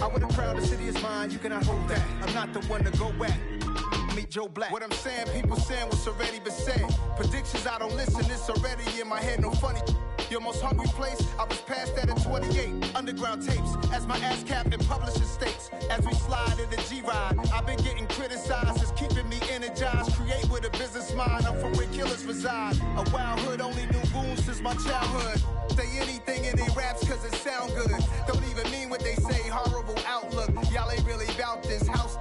I would've crowned the city is mine, you cannot hold that. I'm not the one to go at. Meet Joe Black. What I'm saying, people saying what's already been said. Predictions, I don't listen, it's already in my head, no funny. Your most hungry place, I was past that at 28. Underground tapes, as my ass captain publishing states. As we slide in the G-Ride, I've been getting criticized, it's keeping me energized. Create with a business mind, I'm from where killers reside. A wild hood, only knew goons since my childhood. Say anything in they raps cause it sound good. Don't even mean what they say, horrible outlook. Y'all ain't really about this house.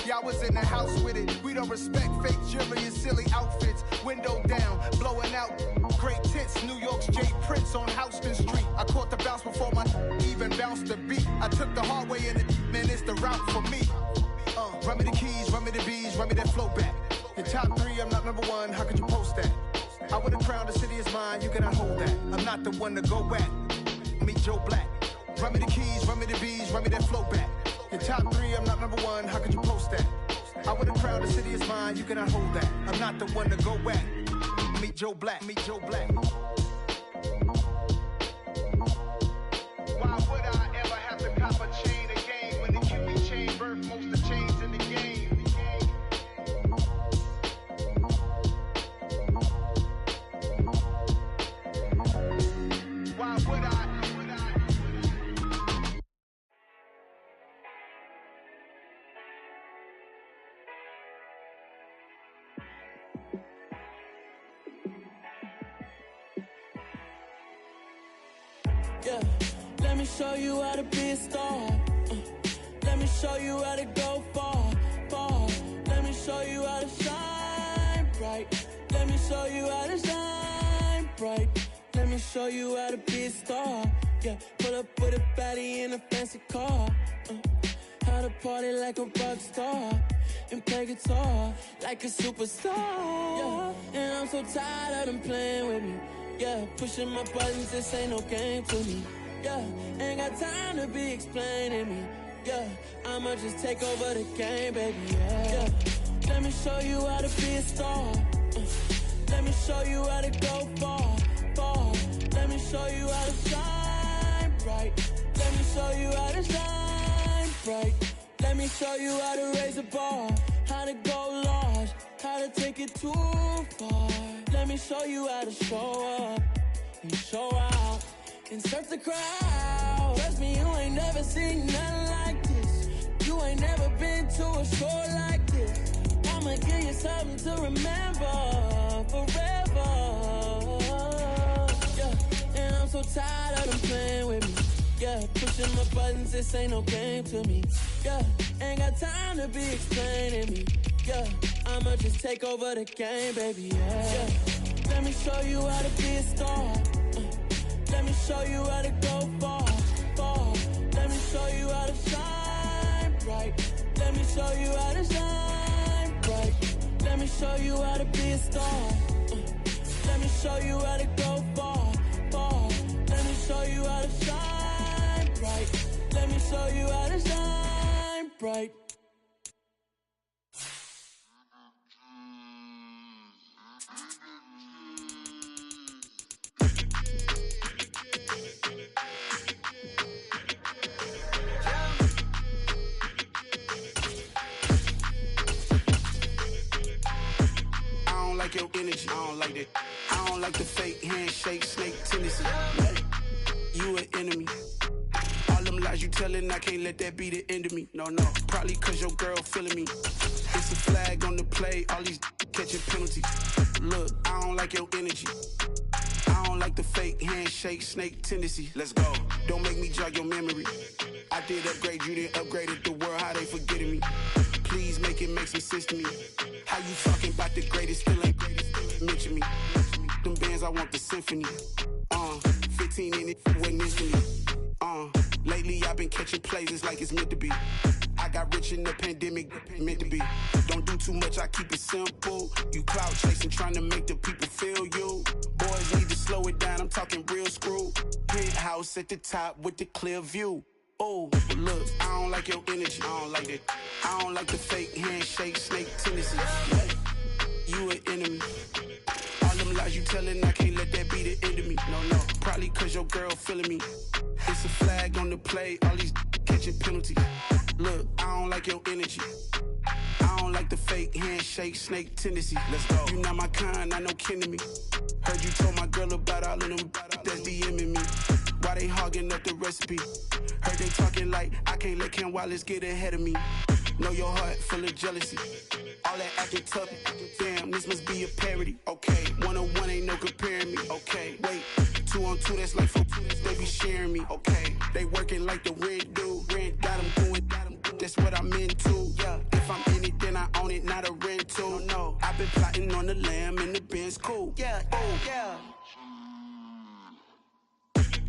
Y'all was in the house with it. We don't respect fake jewelry and silly outfits. Window down, blowing out great tits. New York's J. Prince on Houston Street. I caught the bounce before my even bounced the beat. I took the hard way in it, man, it's the route for me. Run me the keys, run me the bees, run me that flow back. Your top three, I'm not number one, how could you post that? I would've crowned the city is mine, you cannot hold that. I'm not the one to go at. Meet Joe Black. Run me the keys, run me the bees, run me that flow back. Your top three, I'm not number one, how could you post that? I would've crowned the city is mine, you cannot hold that. I'm not the one to go at. Meet Joe Black, meet Joe Black. Why would I ever have to cop a chain again when the QB chain birthed most of the chains in the game? Why would I? Yeah, let me show you how to be a star. Let me show you how to go far, far. Let me show you how to shine bright. Let me show you how to shine bright. Let me show you how to be a star. Yeah, pull up with a baddie in a fancy car. How to party like a rock star and play guitar like a superstar. Yeah, and I'm so tired of them playing with me. Yeah, pushing my buttons, this ain't no game to me. Yeah, ain't got time to be explaining me. Yeah, I'ma just take over the game, baby. Yeah, let me show you how to be a star. Let me show you how to go far, far. Let me show you how to shine bright. Let me show you how to shine bright. Let me show you how to raise a bar, how to go large, how to take it too far. Let me show you how to show up and show out and surf the crowd. Trust me, you ain't never seen nothing like this. You ain't never been to a show like this. I'ma give you something to remember forever. Yeah, and I'm so tired of them playing with me. Yeah, pushing my buttons, this ain't no game to me. Yeah, ain't got time to be explaining me. Yeah, I'ma just take over the game, baby. Yeah, let me show you how to be a star. Let me show you how to go far, far. Let me show you how to shine bright. Let me show you how to shine bright. Let me show you how to be a star. Let me show you how to go far, far. Let me show you how to shine bright. Let me show you how to shine bright. Like your energy, I don't like that. I don't like the fake handshake, snake tendency. You an enemy. All them lies you telling, I can't let that be the end of me. No, probably cause your girl feeling me. It's a flag on the play, all these catching penalties. Look, I don't like your energy. I don't like the fake handshake, snake tendency. Let's go. Don't make me jog your memory. I did upgrade, you didn't upgrade it. The world, how they forgetting me. Please make it make some sense to me. How you talking about the greatest, still ain't greatest, mention me. Them bands, I want the symphony. 15 in it, wasn't instantly. Lately I've been catching plays, it's like it's meant to be. I got rich in the pandemic, meant to be. Don't do too much, I keep it simple. You clout chasing, trying to make the people feel you. Boys need to slow it down, I'm talking real screw. Penthouse at the top with the clear view. Oh, look, I don't like your energy, I don't like that. I don't like the fake handshake, snake tendency. You an enemy. All them lies you telling, I can't let that be the end of me. No, probably cause your girl feeling me. It's a flag on the play, all these catching catching penalties. Look, I don't like your energy. I don't like the fake handshake, snake tendency. Let's go. You not my kind, not no kin to me. Heard you told my girl about all of them that's DMing me. Why they hogging up the recipe? Heard they talking like I can't let Ken Wallace get ahead of me. Know your heart full of jealousy. All that acting tough, damn, this must be a parody. Okay, 1-on-1 ain't no comparing me. Okay, wait, 2-on-2, that's like 4-2, they be sharing me. Okay, they working like the rent do. Rent got them going, that's what I'm into. Yeah, if I'm in it, then I own it, not a rental. No, I've been plotting on the lamb and the Benz cool. Yeah, oh, yeah.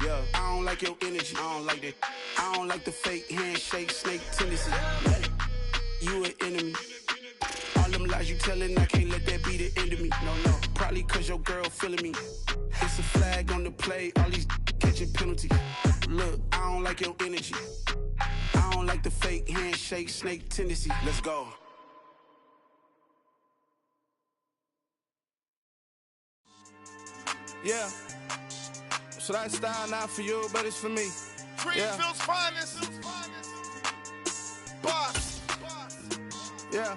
Yeah, I don't like your energy, I don't like that. I don't like the fake handshake, snake tendency. You an enemy. All them lies you telling, I can't let that be the end of me. No, probably cause your girl feeling me. It's a flag on the play, all these catching penalties. Look, I don't like your energy. I don't like the fake handshake, snake tendency. Let's go. Yeah. So that style not for you, but it's for me. Greenfield's finest. Boss. Yeah.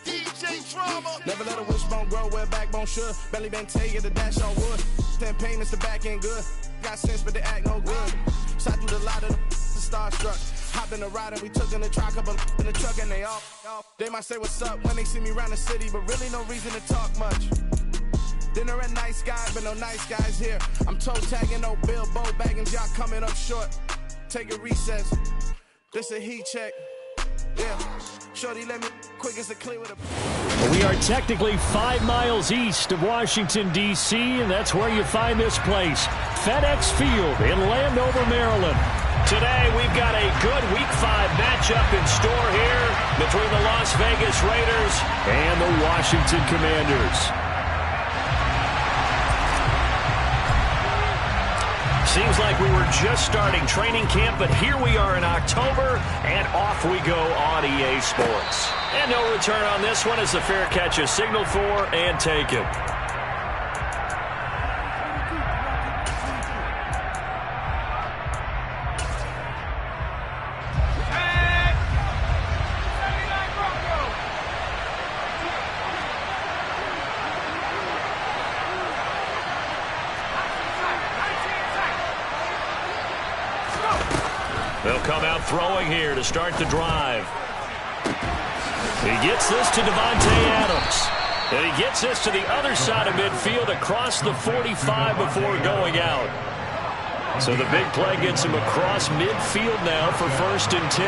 DJ Drama. Never let a wishbone grow where backbone should. Belly been taking the dash on wood. 10 payments, the back end good. Got sense, but they act no good. Shot through the lot of the starstruck. Hop in the ride and we took in the truck, couple in the truck and they off. They might say what's up when they see me around the city, but really no reason to talk much. Dinner at nice guys, but no nice guys here. I'm toe tagging, no Bilbo Baggins, y'all coming up short. Take a recess. This a heat check. Yeah. Shorty, let me quick as a clear with a. We are technically 5 miles east of Washington, D.C., and that's where you find this place, FedEx Field in Landover, Maryland. Today, we've got a good Week 5 matchup in store here between the Las Vegas Raiders and the Washington Commanders. Seems like we were just starting training camp, but here we are in October, and off we go on EA Sports. And no return on this one as the fair catch is signaled for and taken. They'll come out throwing here to start the drive. He gets this to Devontae Adams. And he gets this to the other side of midfield across the 45 before going out. So the big play gets him across midfield now for 1st and 10.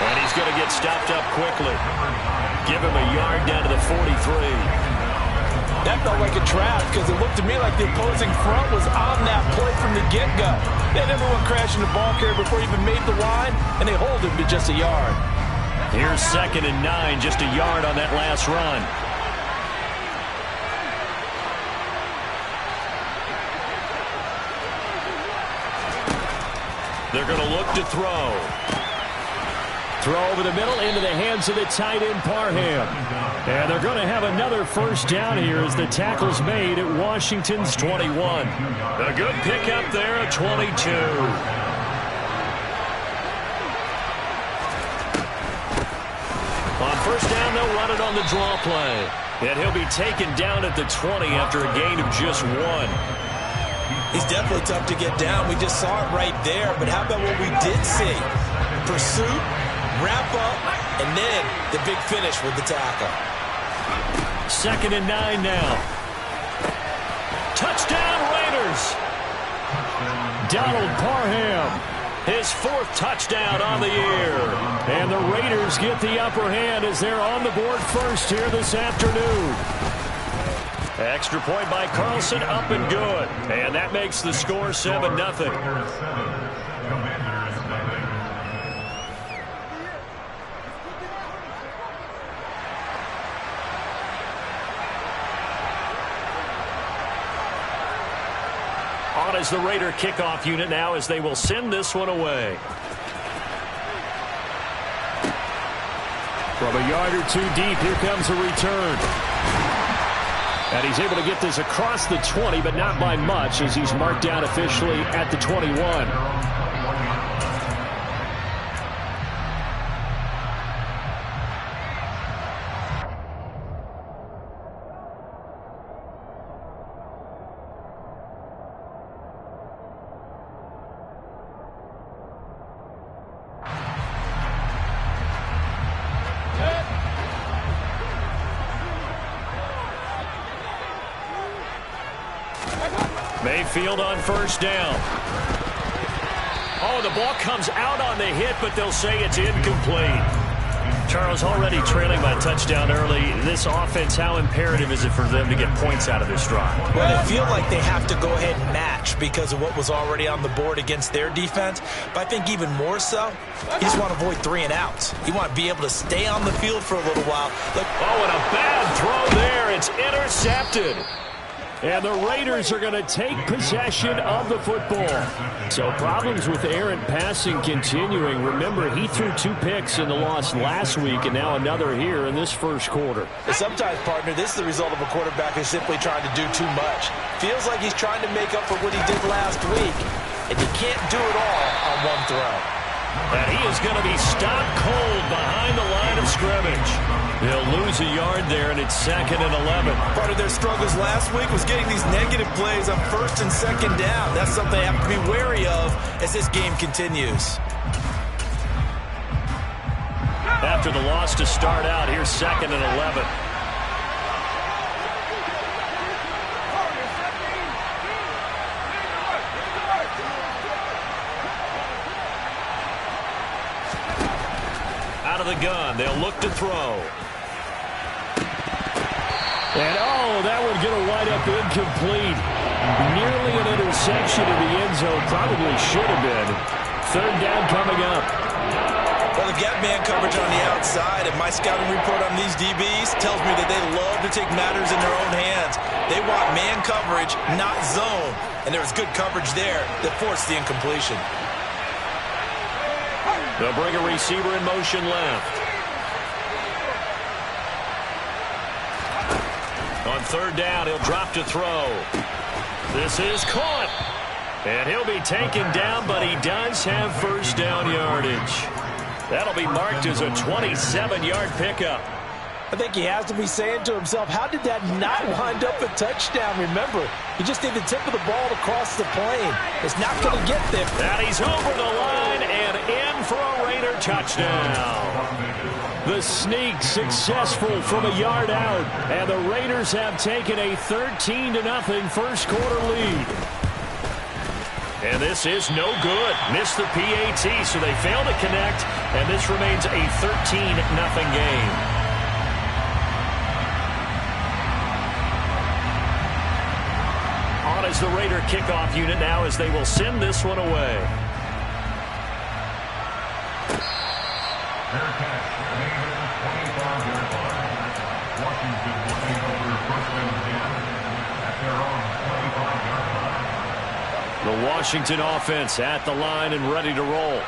And he's going to get stopped up quickly. Give him a yard down to the 43. That felt like a trap because it looked to me like the opposing front was on that play from the get-go. They had everyone crashing the ball carrier before he even made the line, and they hold him to just a yard. Here's 2nd and 9, just a yard on that last run. They're going to look to throw. Throw over the middle into the hands of the tight end, Parham. And they're going to have another first down here as the tackle's made at Washington's 21. A good pickup there at 22. On first down, they'll run it on the draw play. And he'll be taken down at the 20 after a gain of just 1. He's definitely tough to get down. We just saw it right there. But how about what we did see? Pursuit, wrap up, and then the big finish with the tackle. 2nd and 9 now. Touchdown, Raiders. Donald Parham, his 4th touchdown on the year. And the Raiders get the upper hand as they're on the board first here this afternoon. Extra point by Carlson, up and good. And that makes the score 7-0. On as the Raider kickoff unit now as they will send this one away. From a yard or two deep, here comes a return. And he's able to get this across the 20, but not by much, as he's marked down officially at the 21. Mayfield on first down. Oh, the ball comes out on the hit, but they'll say it's incomplete. Charles, already trailing by a touchdown early. This offense, how imperative is it for them to get points out of this drive? Well, they feel like they have to go ahead and match because of what was already on the board against their defense. But I think even more so, you just want to avoid 3 and outs. You want to be able to stay on the field for a little while. Oh, and a bad throw there. It's intercepted. And the Raiders are going to take possession of the football. So problems with errant passing continuing. Remember, he threw 2 picks in the loss last week, and now another here in this first quarter. And sometimes, partner, this is the result of a quarterback who's simply trying to do too much. Feels like he's trying to make up for what he did last week, and you can't do it all on one throw. And he is going to be stopped cold behind the line of scrimmage. They'll lose a yard there, and it's 2nd and 11. Part of their struggles last week was getting these negative plays on 1st and 2nd down. That's something they have to be wary of as this game continues. After the loss to start out, here's 2nd and 11. Out of the gun, they'll look to throw. And, oh, that one going to wind up incomplete. Nearly an interception in the end zone. Probably should have been. 3rd down coming up. Well, they've got man coverage on the outside, and my scouting report on these DBs tells me that they love to take matters in their own hands. They want man coverage, not zone. And there was good coverage there that forced the incompletion. They'll bring a receiver in motion left. On 3rd down, he'll drop to throw. This is caught. And he'll be taken down, but he does have first down yardage. That'll be marked as a 27-yard pickup. I think he has to be saying to himself, how did that not wind up a touchdown? Remember, you just need the tip of the ball to cross the plane. It's not going to get there. And he's over the line and in for a Raider touchdown. The sneak successful from a yard out, and the Raiders have taken a 13-0 first quarter lead. And this is no good. Missed the PAT, so they fail to connect, and this remains a 13-0 game. On is the Raider kickoff unit now as they will send this one away. The Washington offense at the line and ready to roll.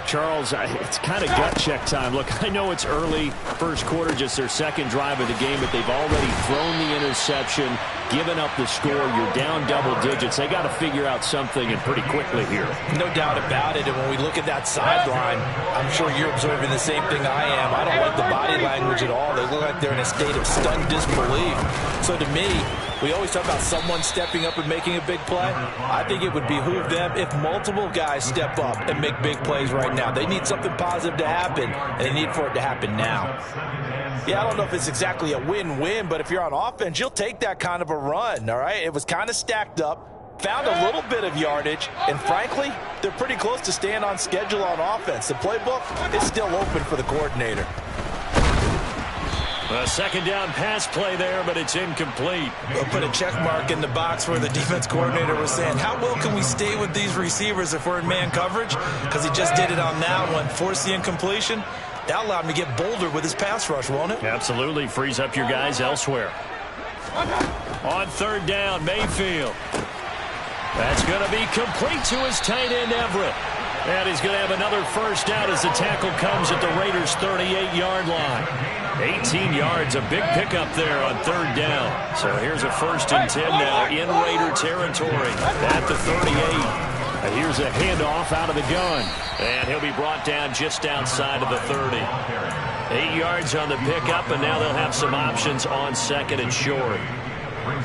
Charles, it's kind of gut check time. Look, I know it's early, first quarter, just their 2nd drive of the game, but they've already thrown the interception, given up the score. You're down double digits. They got to figure out something, and pretty quickly here. No doubt about it. And when we look at that sideline, I'm sure you're observing the same thing I am. I don't like the body language at all. They look like they're in a state of stunned disbelief. So to me, we always talk about someone stepping up and making a big play. I think it would behoove them if multiple guys step up and make big plays right now. They need something positive to happen, and they need for it to happen now. Yeah, I don't know if it's exactly a win-win, but if you're on offense, you'll take that kind of a run, all right? It was kind of stacked up, found a little bit of yardage, and frankly, they're pretty close to staying on schedule on offense. The playbook is still open for the coordinator. A 2nd down pass play there, but it's incomplete. We'll put a check mark in the box where the defense coordinator was saying, how well can we stay with these receivers if we're in man coverage? Because he just did it on that one, forced the incompletion. That allowed him to get bolder with his pass rush, won't it? Absolutely. Frees up your guys elsewhere. On 3rd down, Mayfield. That's going to be complete to his tight end, Everett. And he's going to have another first down as the tackle comes at the Raiders' 38-yard line. 18 yards, a big pickup there on third down. So here's a 1st and 10 now in Raider territory at the 38. Here's a handoff out of the gun. And he'll be brought down just outside of the 30. 8 yards on the pickup, and now they'll have some options on 2nd and short.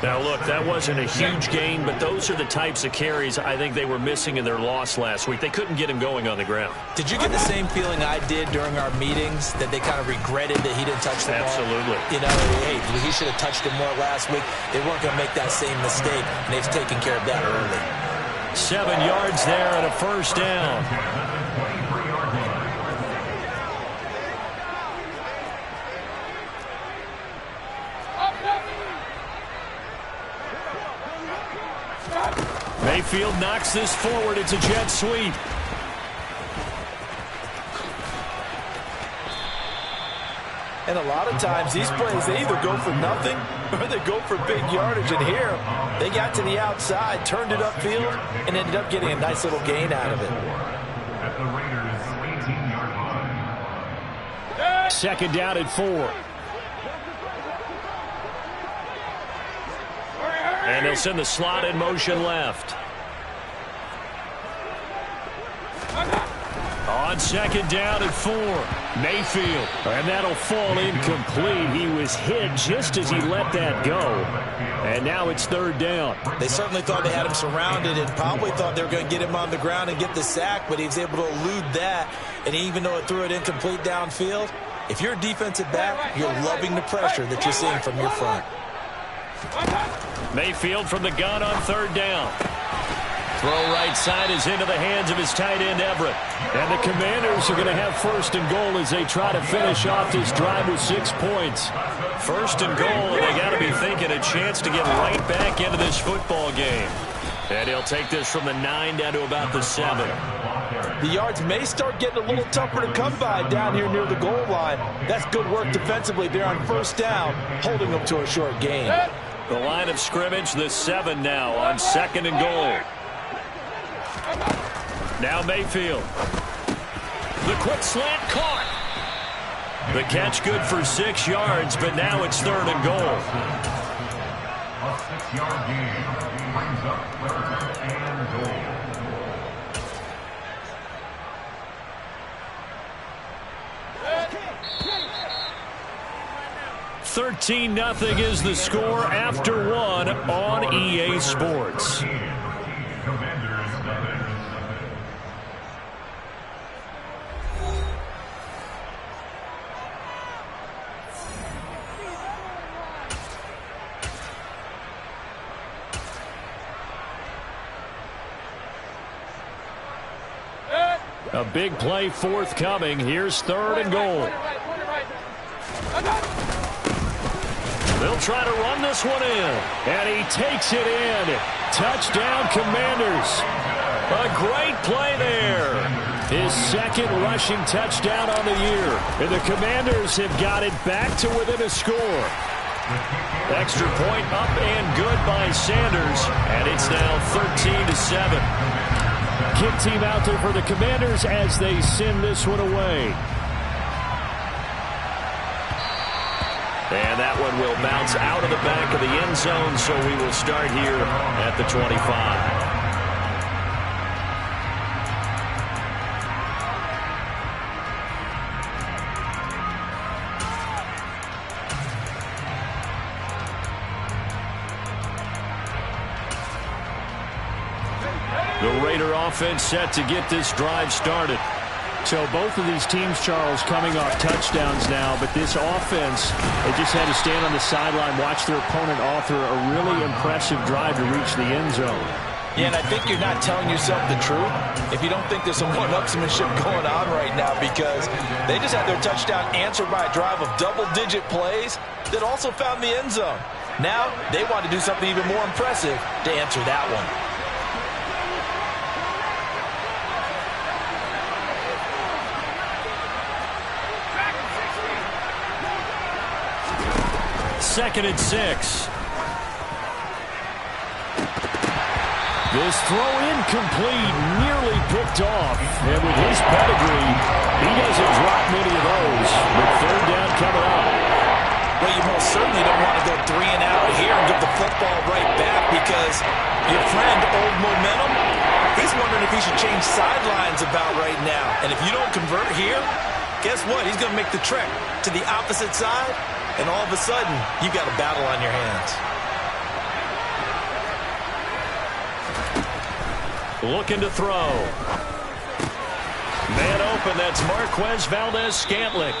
Now, look, that wasn't a huge gain, but those are the types of carries I think they were missing in their loss last week. They couldn't get him going on the ground. Did you get the same feeling I did during our meetings, that they kind of regretted that he didn't touch the ball? Absolutely. You know, hey, he should have touched it more last week. They weren't going to make that same mistake, and they've taken care of that early. 7 yards there and a first down. Mayfield knocks this forward. It's a jet sweep. And a lot of times these plays, they either go for nothing or they go for big yardage. And here, they got to the outside, turned it upfield, and ended up getting a nice little gain out of it. At the Raiders' 18-yard line. 2nd down and 4. And they'll send the slot in motion left. On 2nd down and 4, Mayfield. And that'll fall incomplete. He was hit just as he let that go. And now it's 3rd down. They certainly thought they had him surrounded and probably thought they were going to get him on the ground and get the sack, but he was able to elude that. And even though it threw it incomplete downfield, if you're a defensive back, you're loving the pressure that you're seeing from your front. Mayfield from the gun on 3rd down. Throw right side is into the hands of his tight end, Everett. And the Commanders are going to have 1st and goal as they try to finish off this drive with 6 points. 1st and goal, and they got to be thinking a chance to get right back into this football game. And he'll take this from the 9 down to about the 7. The yards may start getting a little tougher to come by down here near the goal line. That's good work defensively there on 1st down, holding them to a short gain. The line of scrimmage, the 7 now on 2nd and goal. Now Mayfield. The quick slant caught. The catch good for 6 yards, but now it's 3rd and goal. A 6-yard gain brings up 3rd and goal. 13-0 is the score after 1 on EA Sports. A big play forthcoming. Here's 3rd and goal. They'll try to run this one in. And he takes it in. Touchdown, Commanders. A great play there. His 2nd rushing touchdown on the year. And the Commanders have got it back to within a score. Extra point up and good by Sanders. And it's now 13-7. Kick team out there for the Commanders as they send this one away. And that one will bounce out of the back of the end zone, so we will start here at the 25. The Raider offense set to get this drive started. So both of these teams, Charles, coming off touchdowns now, but this offense, they just had to stand on the sideline, watch their opponent author a really impressive drive to reach the end zone. Yeah, and I think you're not telling yourself the truth if you don't think there's some one-upsmanship going on right now, because they just had their touchdown answered by a drive of double-digit plays that also found the end zone. Now they want to do something even more impressive to answer that one. Second and 6. This throw incomplete, nearly picked off. And with his pedigree, he doesn't drop many of those. But third down coming up. Well, you most certainly don't want to go 3 and out here and give the football right back because your friend, Old Momentum, he's wondering if he should change sidelines about right now. And if you don't convert here, guess what? He's going to make the trek to the opposite side, and all of a sudden, you've got a battle on your hands. Looking to throw. Man open, that's Marquez Valdes-Scantling.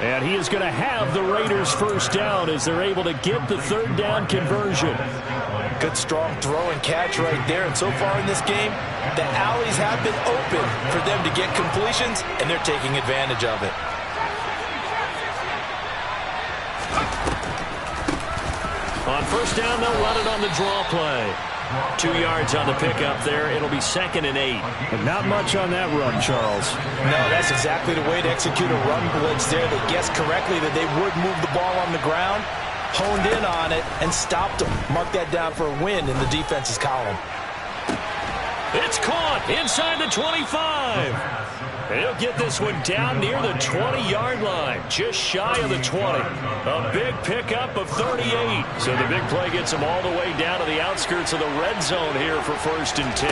And he is going to have the Raiders first down as they're able to get the third down conversion. Good strong throw and catch right there. And so far in this game, the alleys have been open for them to get completions, and they're taking advantage of it. On first down, they'll run it on the draw play. 2 yards on the pickup there. It'll be 2nd and 8. And not much on that run, Charles. No, that's exactly the way to execute a run blitz there. They guessed correctly that they would move the ball on the ground, honed in on it, and stopped them. Mark that down for a win in the defense's column. It's caught inside the 25. He'll get this one down near the 20-yard line, just shy of the 20. A big pickup of 38. So the big play gets him all the way down to the outskirts of the red zone here for 1st and 10.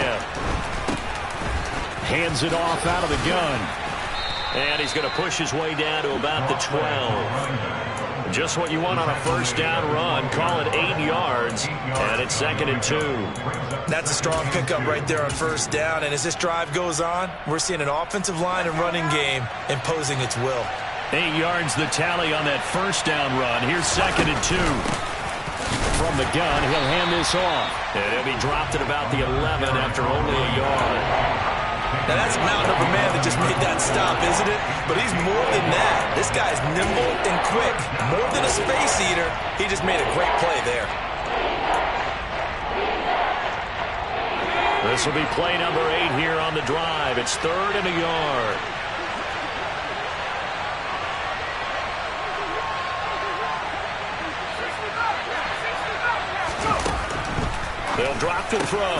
Hands it off out of the gun. And he's going to push his way down to about the 12. Just what you want on a first down run. Call it 8 yards, and it's 2nd and 2. That's a strong pickup right there on first down, and as this drive goes on, we're seeing an offensive line and running game imposing its will. 8 yards the tally on that first down run. Here's 2nd and 2. From the gun, he'll hand this off. And he'll be dropped at about the 11 after only a yard. Now that's a mountain of a man that just made that stop, isn't it? But he's more than that. This guy's nimble and quick. More than a space eater, he just made a great play there. This will be play number 8 here on the drive. It's 3rd and a yard. They'll drop to throw.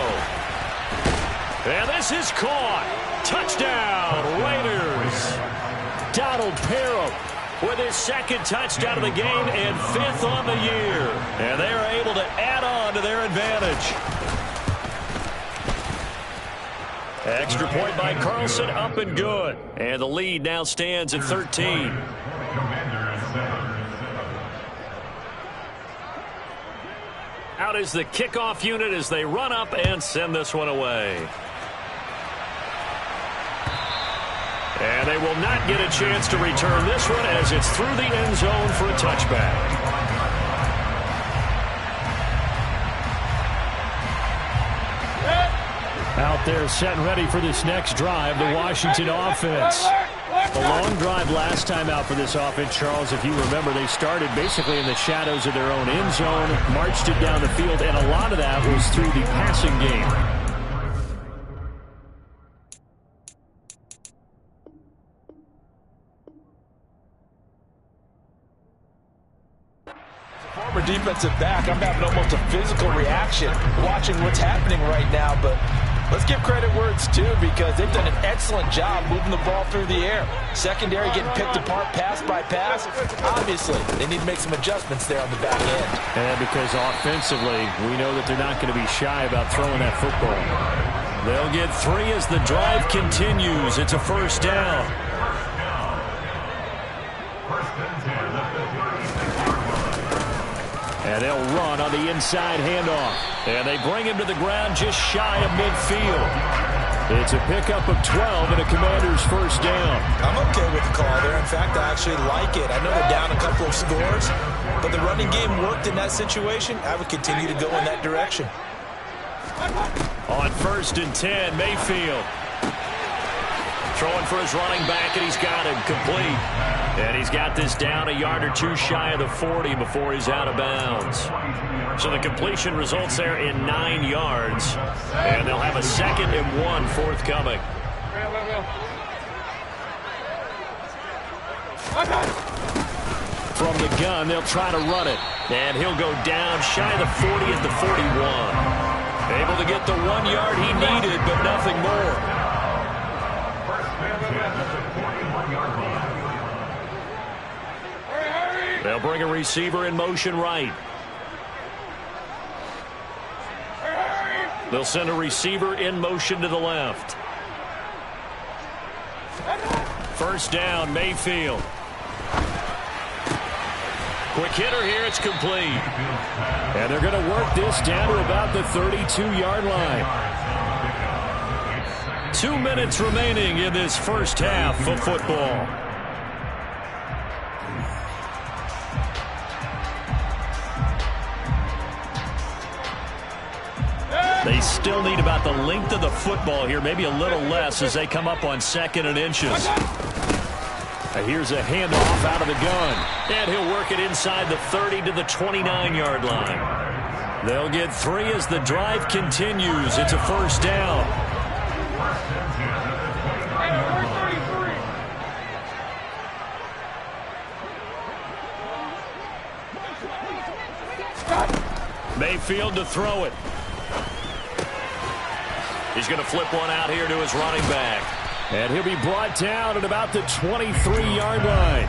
And this is caught. Touchdown, Raiders. Donald Parham with his 2nd touchdown of the game and 5th on the year. And they are able to add on to their advantage. Extra point by Carlson, up and good. And the lead now stands at 13. Out is the kickoff unit as they run up and send this one away. And they will not get a chance to return this one as it's through the end zone for a touchback. Out there set and ready for this next drive, the Washington offense. A long drive last time out for this offense, Charles. If you remember, they started basically in the shadows of their own end zone, marched it down the field, and a lot of that was through the passing game. Former defensive back, I'm having almost a physical reaction watching what's happening right now, but let's give credit where it's due because they've done an excellent job moving the ball through the air. Secondary getting picked apart pass by pass. Obviously, they need to make some adjustments there on the back end. And because offensively, we know that they're not going to be shy about throwing that football. They'll get 3 as the drive continues. It's a first down. And they'll run on the inside handoff. And they bring him to the ground just shy of midfield. It's a pickup of 12 and a Commander's first down. I'm okay with the call there. In fact, I actually like it. I know they're down a couple of scores, but the running game worked in that situation. I would continue to go in that direction. On 1st and 10, Mayfield. Throwing for his running back, and he's got him complete. And he's got this down a yard or 2 shy of the 40 before he's out of bounds. So the completion results there in 9 yards. And they'll have a 2nd and 1 forthcoming. From the gun, they'll try to run it. And he'll go down shy of the 40 at the 41. Able to get the 1 yard he needed, but nothing more. They'll bring a receiver in motion right. They'll send a receiver in motion to the left. First down, Mayfield. Quick hitter here, it's complete. And they're going to work this down to about the 32-yard line. 2 minutes remaining in this first half of football. They still need about the length of the football here, maybe a little less as they come up on 2nd and inches. Here's a handoff out of the gun. And he'll work it inside the 30 to the 29-yard line. They'll get 3 as the drive continues. It's a first down. Mayfield to throw it. He's going to flip one out here to his running back. And he'll be brought down at about the 23-yard line.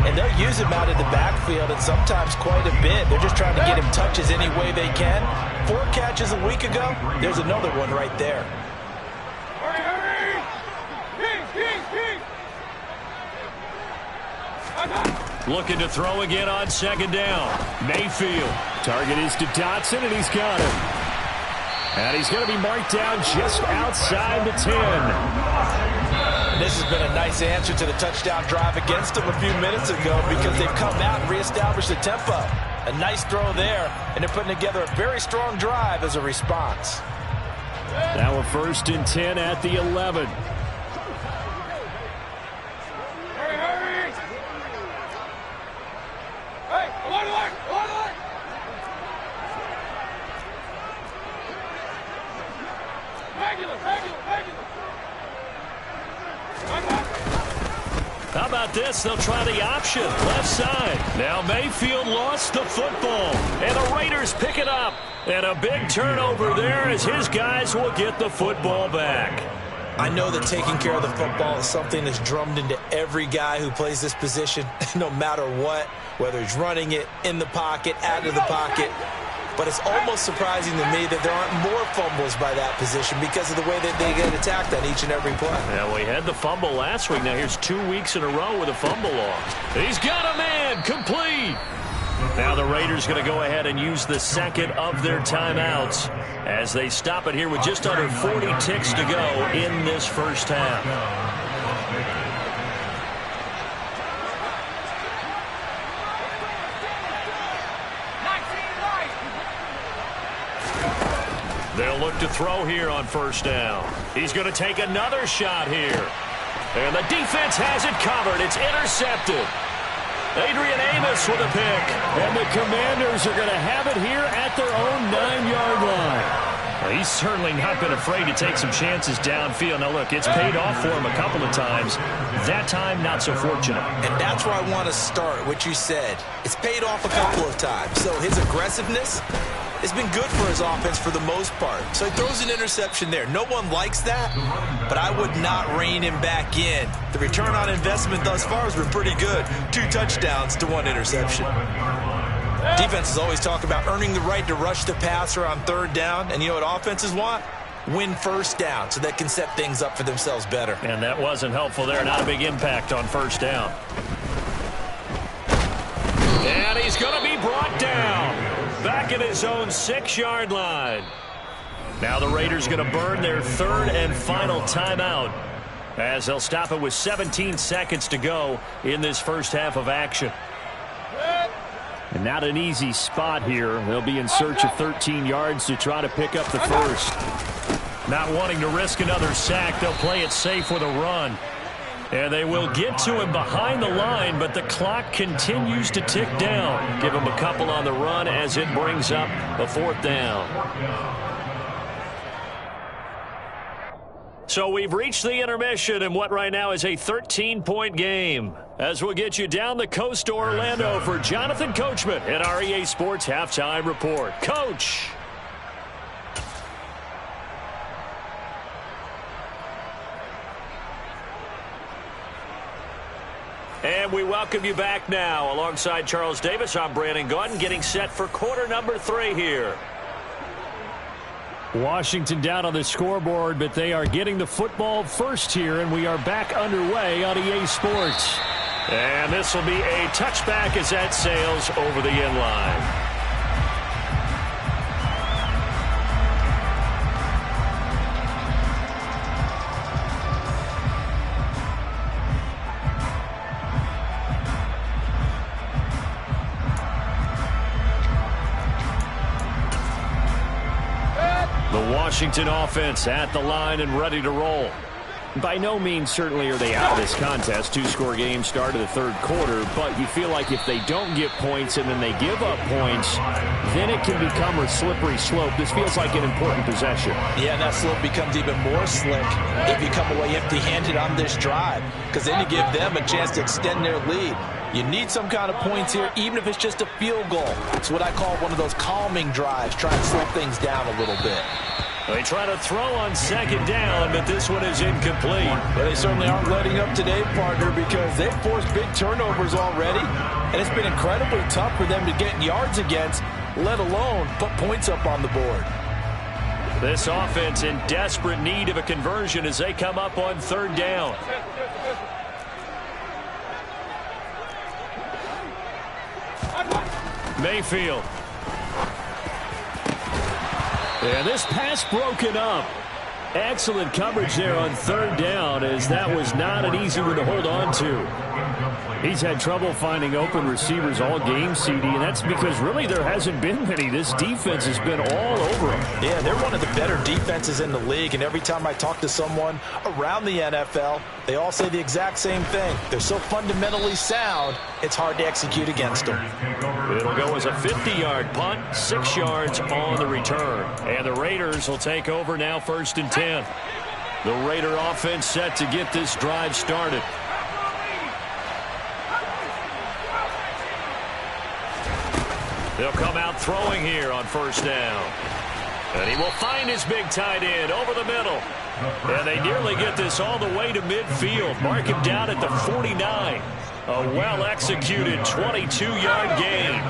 And they'll use him out in the backfield, and sometimes quite a bit. They're just trying to get him touches any way they can. 4 catches a week ago. There's another one right there. Looking to throw again on 2nd down. Mayfield. Target is to Dotson, and he's got him. And he's going to be marked down just outside the 10. This has been a nice answer to the touchdown drive against them a few minutes ago because they've come out and reestablished the tempo. A nice throw there, and they're putting together a very strong drive as a response. Now a 1st and 10 at the 11. How about this? They'll try the option. Left side. Now Mayfield lost the football. And the Raiders pick it up. And a big turnover there as his guys will get the football back. I know that taking care of the football is something that's drummed into every guy who plays this position, no matter what, whether he's running it, in the pocket, out of the pocket. But it's almost surprising to me that there aren't more fumbles by that position because of the way that they get attacked on each and every play. Yeah, we had the fumble last week. Now here's 2 weeks in a row with a fumble loss. He's got a man, complete. Now the Raiders going to go ahead and use the 2nd of their timeouts as they stop it here with just under 40 ticks to go in this first half. They'll look to throw here on 1st down. He's going to take another shot here. And the defense has it covered. It's intercepted. Adrian Amos with a pick. And the Commanders are going to have it here at their own 9-yard line. Well, he's certainly not been afraid to take some chances downfield. Now, look, it's paid off for him a couple of times. That time, not so fortunate. And that's where I want to start, what you said. It's paid off a couple of times. So his aggressiveness has been good for his offense for the most part. So he throws an interception there. No one likes that, but I would not rein him back in. The return on investment thus far has been pretty good. 2 touchdowns to 1 interception. Defenses always talk about earning the right to rush the passer on 3rd down. And you know what offenses want? Win 1st down so they can set things up for themselves better. And that wasn't helpful there. Not a big impact on 1st down. And he's going to be brought down. Back at his own 6-yard line. Now the Raiders going to burn their 3rd and final timeout as they'll stop it with 17 seconds to go in this first half of action. And not an easy spot here. They'll be in search of 13 yards to try to pick up the 1st. Not wanting to risk another sack, they'll play it safe with a run. And they will get to him behind the line, but the clock continues to tick down. Give him a couple on the run as it brings up a 4th down. So we've reached the intermission in what right now is a 13-point game. As we'll get you down the coast to Orlando for Jonathan Coachman at our EA Sports Halftime Report. Coach. And we welcome you back now. Alongside Charles Davis, I'm Brandon Gaudin, getting set for quarter number 3 here. Washington down on the scoreboard, but they are getting the football first here, and we are back underway on EA Sports. And this will be a touchback as that sails over the end line. Washington offense at the line and ready to roll. By no means certainly are they out of this contest. 2-score game start of the third quarter, but you feel like if they don't get points and then they give up points, then it can become a slippery slope. This feels like an important possession. Yeah, and that slope becomes even more slick if you come away empty-handed on this drive, because then you give them a chance to extend their lead. You need some kind of points here, even if it's just a field goal. It's what I call one of those calming drives, try and slow things down a little bit. They try to throw on second down, but this one is incomplete. Well, they certainly aren't letting up today, partner, because they've forced big turnovers already, and it's been incredibly tough for them to get yards against, let alone put points up on the board. This offense in desperate need of a conversion as they come up on third down. Mayfield. And this pass broken up. Excellent coverage there on third down, as that was not an easy one to hold on to. He's had trouble finding open receivers all game, CD, and that's because really there hasn't been many. This defense has been all over him. Yeah, they're one of the better defenses in the league, and every time I talk to someone around the NFL, they all say the exact same thing. They're so fundamentally sound, it's hard to execute against them. It'll go as a 50-yard punt, 6 yards on the return. And the Raiders will take over now, 1st and 10. The Raider offense set to get this drive started. They'll come out throwing here on 1st down. And he will find his big tight end over the middle. And they nearly get this all the way to midfield. Mark him down at the 49. A well-executed 22-yard gain.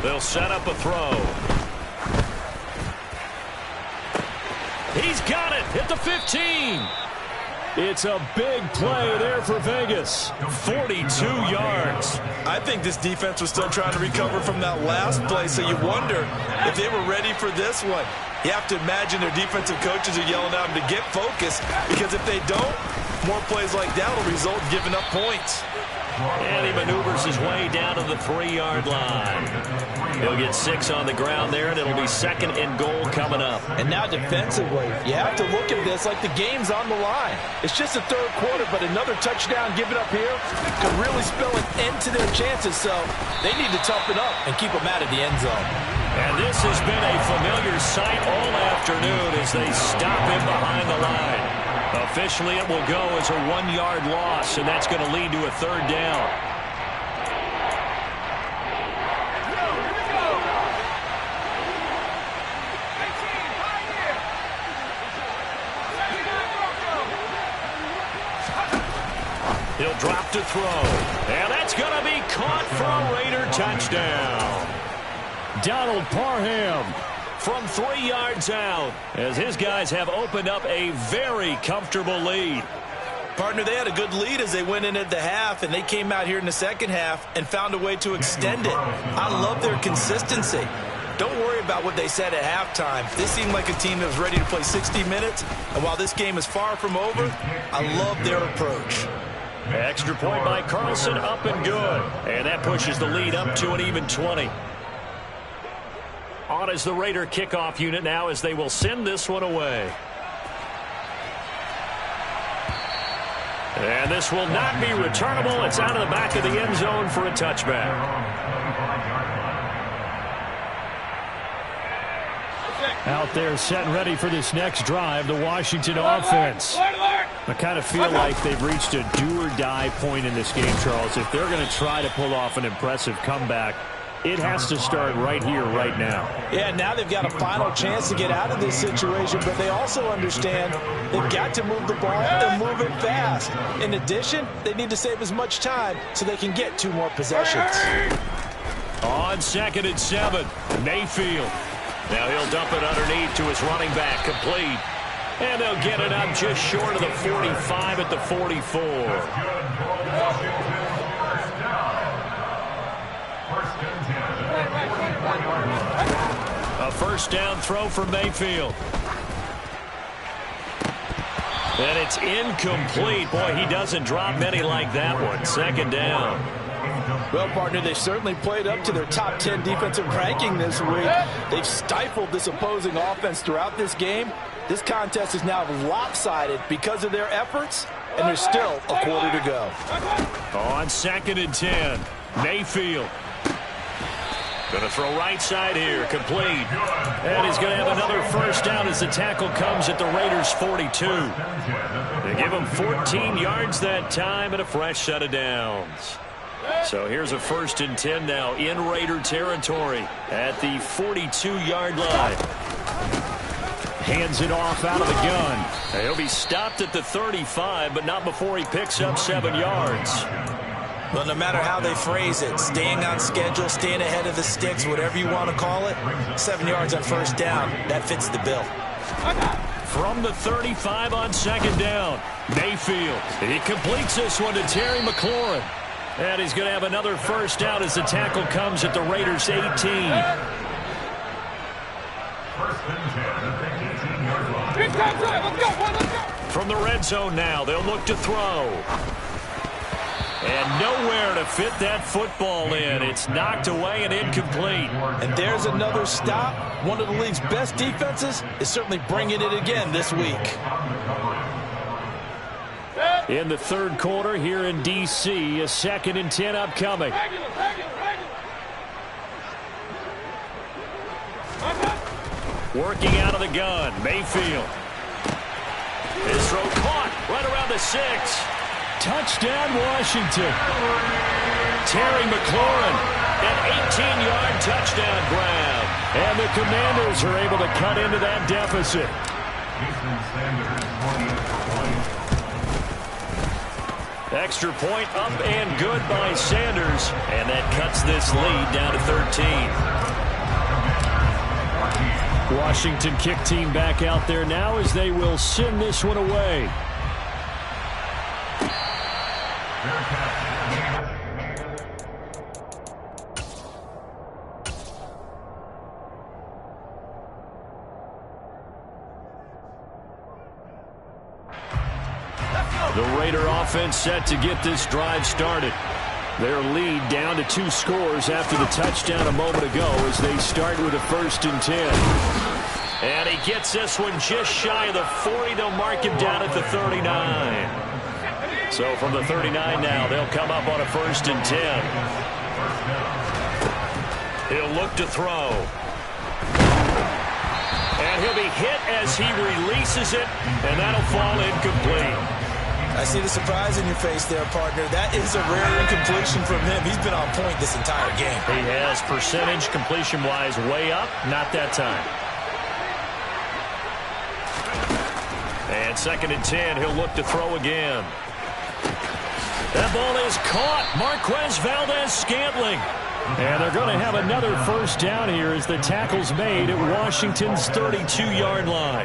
They'll set up a throw. He's got it at the 15. It's a big play there for Vegas. 42 yards. I think this defense was still trying to recover from that last play, so you wonder if they were ready for this one. You have to imagine their defensive coaches are yelling at them to get focused, because if they don't, more plays like that will result in giving up points. And he maneuvers his way down to the 3-yard line. He'll get 6 on the ground there, and it'll be 2nd and goal coming up. And now defensively, you have to look at this like the game's on the line. It's just the third quarter, but another touchdown given up here could really spell an end to their chances, so they need to toughen up and keep them out of the end zone. And this has been a familiar sight all afternoon as they stop him behind the line. Officially, it will go as a 1-yard loss, and that's going to lead to a 3rd down. He'll drop to throw, and that's going to be caught for a Raider touchdown. Donald Parham from 3 yards out, as his guys have opened up a very comfortable lead. Partner, they had a good lead as they went into the half, and they came out here in the second half and found a way to extend it. I love their consistency. Don't worry about what they said at halftime. This seemed like a team that was ready to play 60 minutes, and while this game is far from over, I love their approach. Extra point by Carlson, up and good. And that pushes the lead up to an even 20. On is the Raider kickoff unit now as they will send this one away. And this will not be returnable. It's out of the back of the end zone for a touchback. Out there set and ready for this next drive, the Washington offense. I kind of feel like they've reached a do-or-die point in this game, Charles. If they're going to try to pull off an impressive comeback, it has to start right here, right now. Yeah, now they've got a final chance to get out of this situation, but they also understand they've got to move the ball and move it fast. In addition, they need to save as much time so they can get 2 more possessions. On 2nd and 7, Mayfield. Now he'll dump it underneath to his running back, complete. And they'll get it up just short of the 45 at the 44. A first down throw for Mayfield. And it's incomplete. Boy, he doesn't drop many like that one. 2nd down. Well, partner, they certainly played up to their top 10 defensive ranking this week. They've stifled this opposing offense throughout this game. This contest is now lopsided because of their efforts, and there's still a quarter to go. On 2nd and 10, Mayfield. Going to throw right side here, complete. And he's going to have another first down as the tackle comes at the Raiders' 42. They give him 14 yards that time and a fresh set of downs. So here's a 1st and 10 now in Raider territory at the 42-yard line. Hands it off out of the gun. He'll be stopped at the 35, but not before he picks up 7 yards. Well, no matter how they phrase it, staying on schedule, staying ahead of the sticks, whatever you want to call it, 7 yards on first down, that fits the bill. From the 35 on 2nd down, Mayfield. He completes this one to Terry McLaurin. And he's going to have another first down as the tackle comes at the Raiders' 18. From the red zone now, they'll look to throw. And nowhere to fit that football in. It's knocked away and incomplete. And there's another stop. One of the league's best defenses is certainly bringing it again this week. In the 3rd quarter here in D.C., a 2nd and 10 upcoming. Working out of the gun, Mayfield. His throw caught right around the 6. Touchdown, Washington. Terry McLaurin, an 18-yard touchdown grab. And the Commanders are able to cut into that deficit. Extra point up and good by Sanders. And that cuts this lead down to 13. Washington kick team back out there now as they will send this one away. The Raider offense set to get this drive started. Their lead down to 2 scores after the touchdown a moment ago as they start with a 1st and 10. And he gets this one just shy of the 40. They'll mark him down at the 39. So from the 39 now, they'll come up on a 1st and 10. He'll look to throw. And he'll be hit as he releases it, and that'll fall incomplete. I see the surprise in your face there, partner. That is a rare incompletion from him. He's been on point this entire game. He has percentage completion-wise way up. Not that time. And 2nd and 10, he'll look to throw again. That ball is caught. Marquez Valdes-Scantling. And they're going to have another first down here as the tackle's made at Washington's 32-yard line.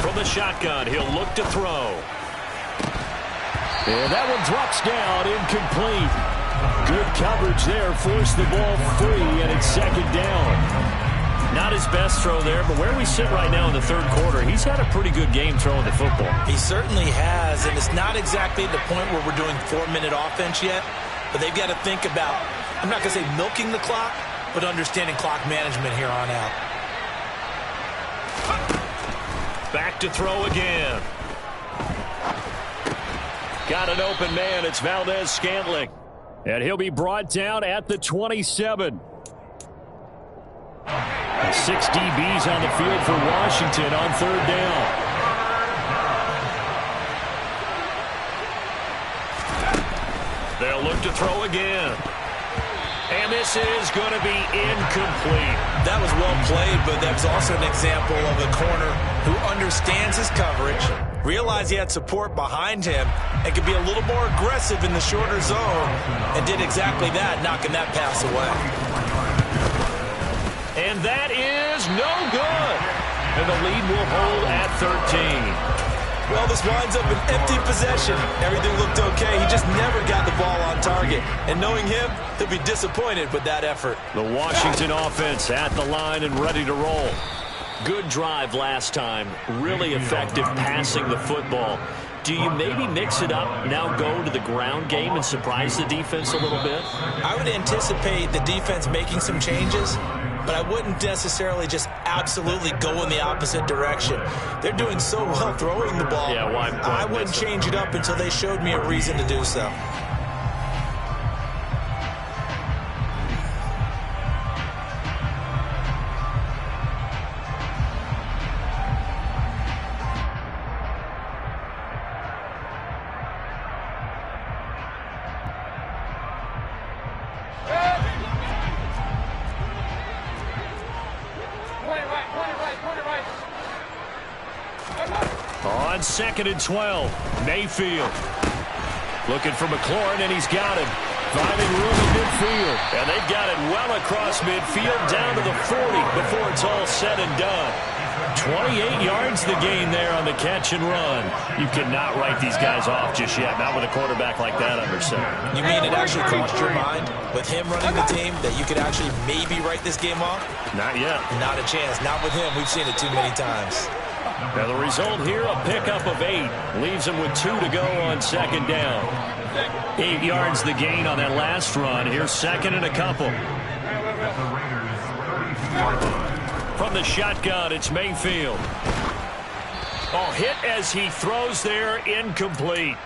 From the shotgun, he'll look to throw. And that one drops down, incomplete. Good coverage there, forced the ball free, and it's 2nd down. Not his best throw there, but where we sit right now in the 3rd quarter, he's had a pretty good game throwing the football. He certainly has, and it's not exactly the point where we're doing 4-minute offense yet, but they've got to think about, I'm not going to say milking the clock, but understanding clock management here on out. Back look to throw again. Got an open man. It's Valdez-Scantling. And he'll be brought down at the 27. 6 DBs on the field for Washington on 3rd down. They'll look to throw again. And this is going to be incomplete. That was well played, but that was also an example of a corner who understands his coverage, realized he had support behind him, and could be a little more aggressive in the shorter zone, and did exactly that, knocking that pass away. And that is no good. And the lead will hold at 13. Well, this winds up an empty possession. Everything looked okay. He just never got the ball on target. And knowing him, he'll be disappointed with that effort. The Washington offense at the line and ready to roll. Good drive last time. Really effective passing the football. Do you maybe mix it up, now go to the ground game and surprise the defense a little bit? I would anticipate the defense making some changes, but I wouldn't necessarily just absolutely go in the opposite direction. They're doing so well throwing the ball. Yeah, why I wouldn't change it up until they showed me a reason to do so. On 2nd and 12, Mayfield looking for McLaurin, and he's got him. Finding room in midfield, and they've got it well across midfield down to the 40 before it's all said and done. 28 yards the gain there on the catch and run. You cannot write these guys off just yet, not with a quarterback like that under center. You mean it actually crossed your mind with him running the team that you could actually maybe write this game off? Not yet. Not a chance. Not with him. We've seen it too many times. Now the result here, a pickup of 8. Leaves him with 2 to go on 2nd down. 8 yards the gain on that last run. Here's 2nd and a couple. From the shotgun, it's Mayfield. Oh, hit as he throws there, incomplete.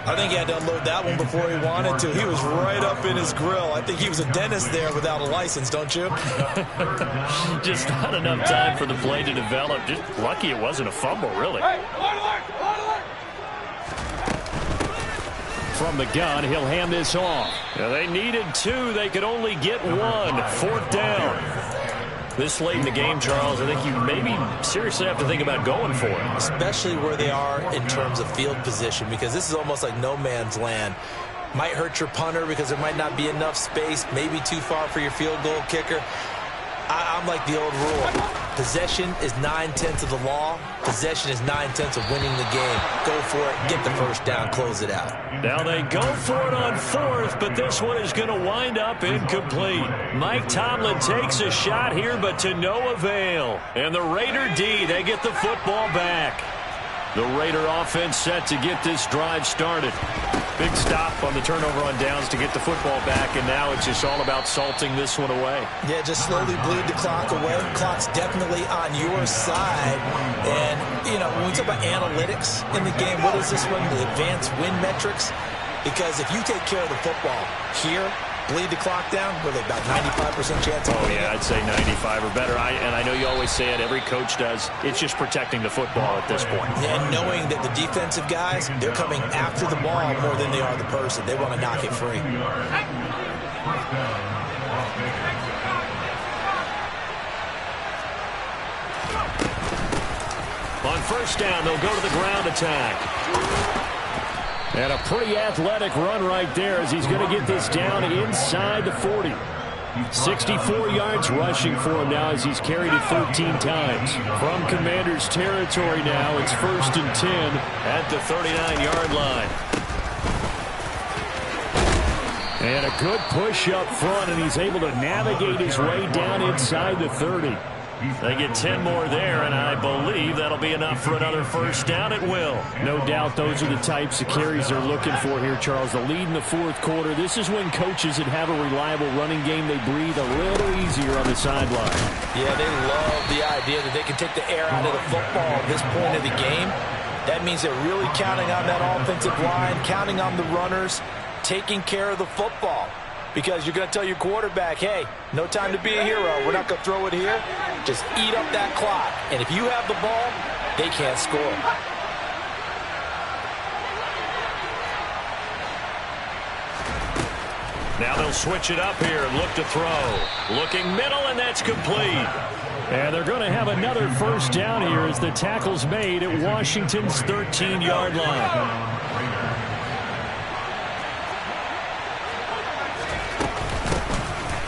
I think he had to unload that one before he wanted to. He was right up in his grill. I think he was a dentist there without a license, don't you? Just not enough time for the play to develop. Just lucky it wasn't a fumble, really. From the gun, he'll hand this off. Now, they needed 2. They could only get 1. 4th down. This late in the game, Charles, I think you maybe seriously have to think about going for it. Especially where they are in terms of field position, because this is almost like no man's land. Might hurt your punter because there might not be enough space, maybe too far for your field goal kicker. I'm like the old rule. Possession is 9/10 of the law. Possession is 9/10 of winning the game. Go for it, get the first down, close it out. Now they go for it on 4th, but this one is going to wind up incomplete. Mike Tomlin takes a shot here, but to no avail. And the Raider D, they get the football back. The Raider offense set to get this drive started. Big stop on the turnover on downs to get the football back, and now it's just all about salting this one away. Yeah, just slowly bleed the clock away. Clock's definitely on your side. And, you know, when we talk about analytics in the game, what is this one? The advanced win metrics? Because if you take care of the football here, bleed the clock down, with about 95% chance of winning. Oh, yeah, I'd say 95 or better. And I know you always say it, every coach does. It's just protecting the football at this point. And knowing that the defensive guys, they're coming after the ball more than they are the person. They want to knock it free. On 1st down, they'll go to the ground attack. And a pretty athletic run right there as he's going to get this down inside the 40. 64 yards rushing for him now as he's carried it 13 times. From Commanders territory now, it's 1st and 10 at the 39-yard line. And a good push up front, and he's able to navigate his way down inside the 30. They get 10 more there, and I believe that'll be enough for another first down. It will. No doubt those are the types of carries they're looking for here, Charles. The lead in the fourth quarter. This is when coaches that have a reliable running game, they breathe a little easier on the sideline. Yeah, they love the idea that they can take the air out of the football at this point of the game. That means they're really counting on that offensive line, counting on the runners, taking care of the football. Because you're going to tell your quarterback, hey, no time to be a hero. We're not going to throw it here. Just eat up that clock. And if you have the ball, they can't score. Now they'll switch it up here and look to throw. Looking middle, and that's complete. And they're going to have another first down here as the tackle's made at Washington's 13-yard line.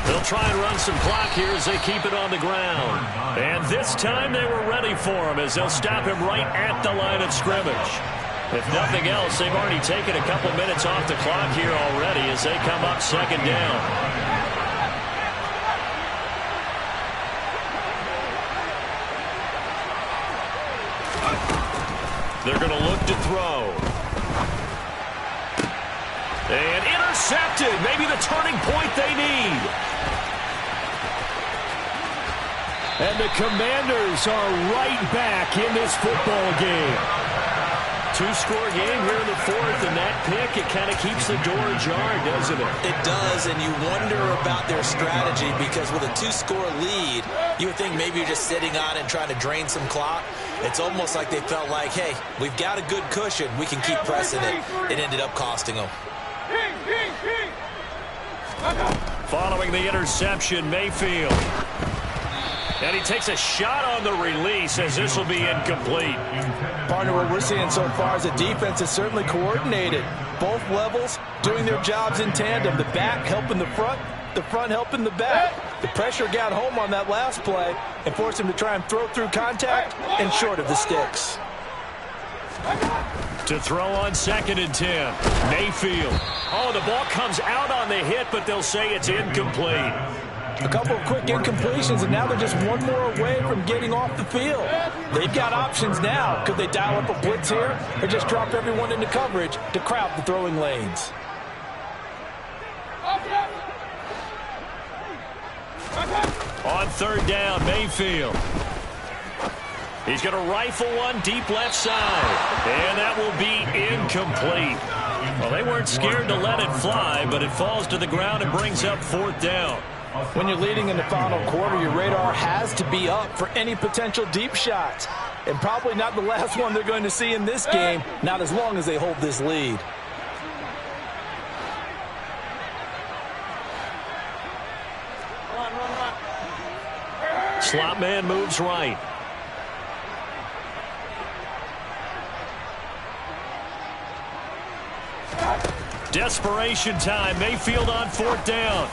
They'll try and run some clock here as they keep it on the ground. And this time they were ready for him as they'll stop him right at the line of scrimmage. If nothing else, they've already taken a couple minutes off the clock here already as they come up second down. They're going to look to throw. And intercepted. Maybe the turning point they need. And the Commanders are right back in this football game. Two-score game here in the fourth, and that pick, it kind of keeps the door ajar, doesn't it? It does, and you wonder about their strategy because with a two-score lead, you would think maybe you're just sitting on it and trying to drain some clock. It's almost like they felt like, hey, we've got a good cushion. We can keep pressing it. It ended up costing them. Following the interception, Mayfield. And he takes a shot on the release as this will be incomplete. Partner, what we're seeing so far is the defense is certainly coordinated. Both levels doing their jobs in tandem. The back helping the front helping the back. The pressure got home on that last play and forced him to try and throw through contact and short of the sticks. To throw on 2nd and 10. Mayfield. Oh, the ball comes out on the hit, but they'll say it's incomplete. A couple of quick incompletions, and now they're just one more away from getting off the field. They've got options now. Could they dial up a blitz here or just drop everyone into coverage to crowd the throwing lanes? On 3rd down, Mayfield. He's going to rifle one deep left side, and that will be incomplete. Well, they weren't scared to let it fly, but it falls to the ground and brings up 4th down. When you're leading in the final quarter, your radar has to be up for any potential deep shots. And probably not the last one they're going to see in this game, not as long as they hold this lead. Slot man moves right. Desperation time. Mayfield on 4th down.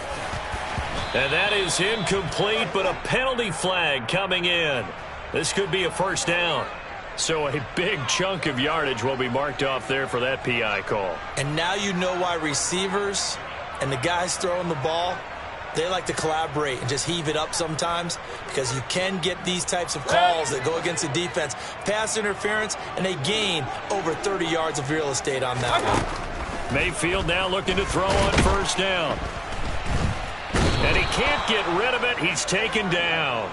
And that is incomplete, but a penalty flag coming in. This could be a first down. So a big chunk of yardage will be marked off there for that PI call. And now you know why receivers and the guys throwing the ball, they like to collaborate and just heave it up sometimes because you can get these types of calls that go against the defense. Pass interference, and they gain over 30 yards of real estate on that one. Mayfield now looking to throw on 1st down. And he can't get rid of it. He's taken down.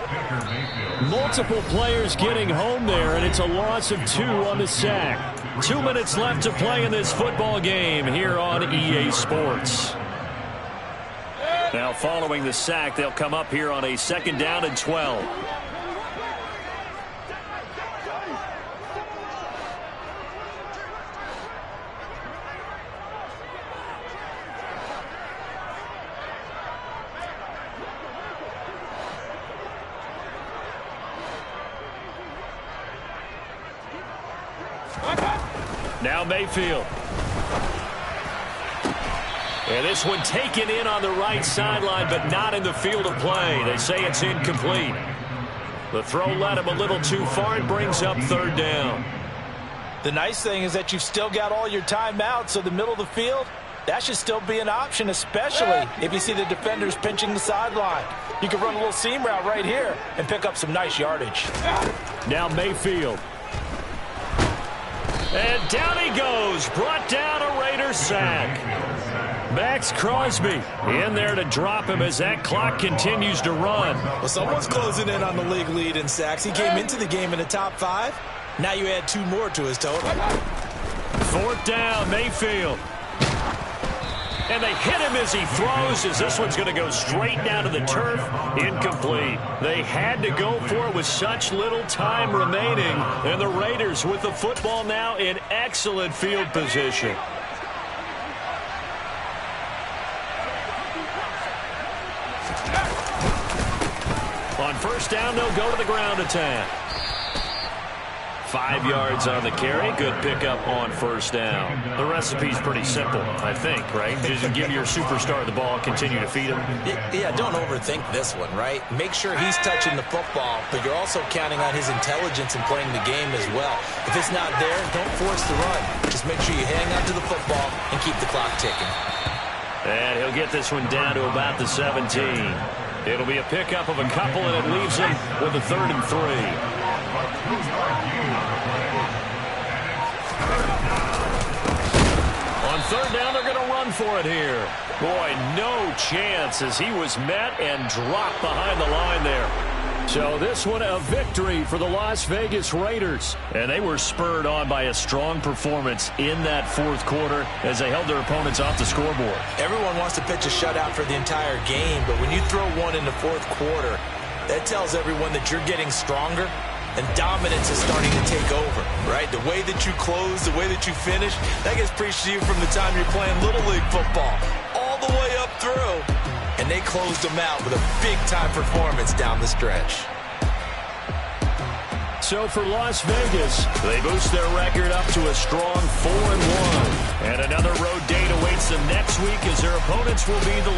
Multiple players getting home there, and it's a loss of 2 on the sack. 2 minutes left to play in this football game here on EA Sports. Now following the sack, they'll come up here on a 2nd down and 12. Now Mayfield. And this one taken in on the right sideline, but not in the field of play. They say it's incomplete. The throw led him a little too far and brings up 3rd down. The nice thing is that you've still got all your timeouts, so the middle of the field, That should still be an option, especially if you see the defenders pinching the sideline. You can run a little seam route right here and pick up some nice yardage. Now Mayfield. And down he goes. Brought down a Raiders sack. Max Crosby in there to drop him as that clock continues to run. Well, someone's closing in on the league lead in sacks. He came into the game in the top 5. Now you add 2 more to his total. 4th down, Mayfield. And they hit him as he throws, as this one's going to go straight down to the turf. Incomplete. They had to go for it with such little time remaining. And the Raiders with the football now in excellent field position. On 1st down, they'll go to the ground attack. 5 yards on the carry. Good pickup on 1st down. The recipe's pretty simple, I think, right? Just give your superstar the ball, continue to feed him. Yeah, don't overthink this one, right? Make sure he's touching the football, but you're also counting on his intelligence in playing the game as well. If it's not there, don't force the run. Just make sure you hang on to the football and keep the clock ticking. And he'll get this one down to about the 17. It'll be a pickup of a couple, and it leaves him with a 3rd and 3. On 3rd down, they're going to run for it here. Boy, no chance as he was met and dropped behind the line there. So this one a victory for the Las Vegas Raiders. And they were spurred on by a strong performance in that 4th quarter as they held their opponents off the scoreboard. Everyone wants to pitch a shutout for the entire game, but when you throw one in the 4th quarter, that tells everyone that you're getting stronger and dominance is starting to take over, right? The way that you close, the way that you finish, that gets preached to you from the time you're playing Little League football all the way up through. And they closed them out with a big-time performance down the stretch. So for Las Vegas, they boost their record up to a strong 4-1. And another road date awaits them next week as their opponents will be the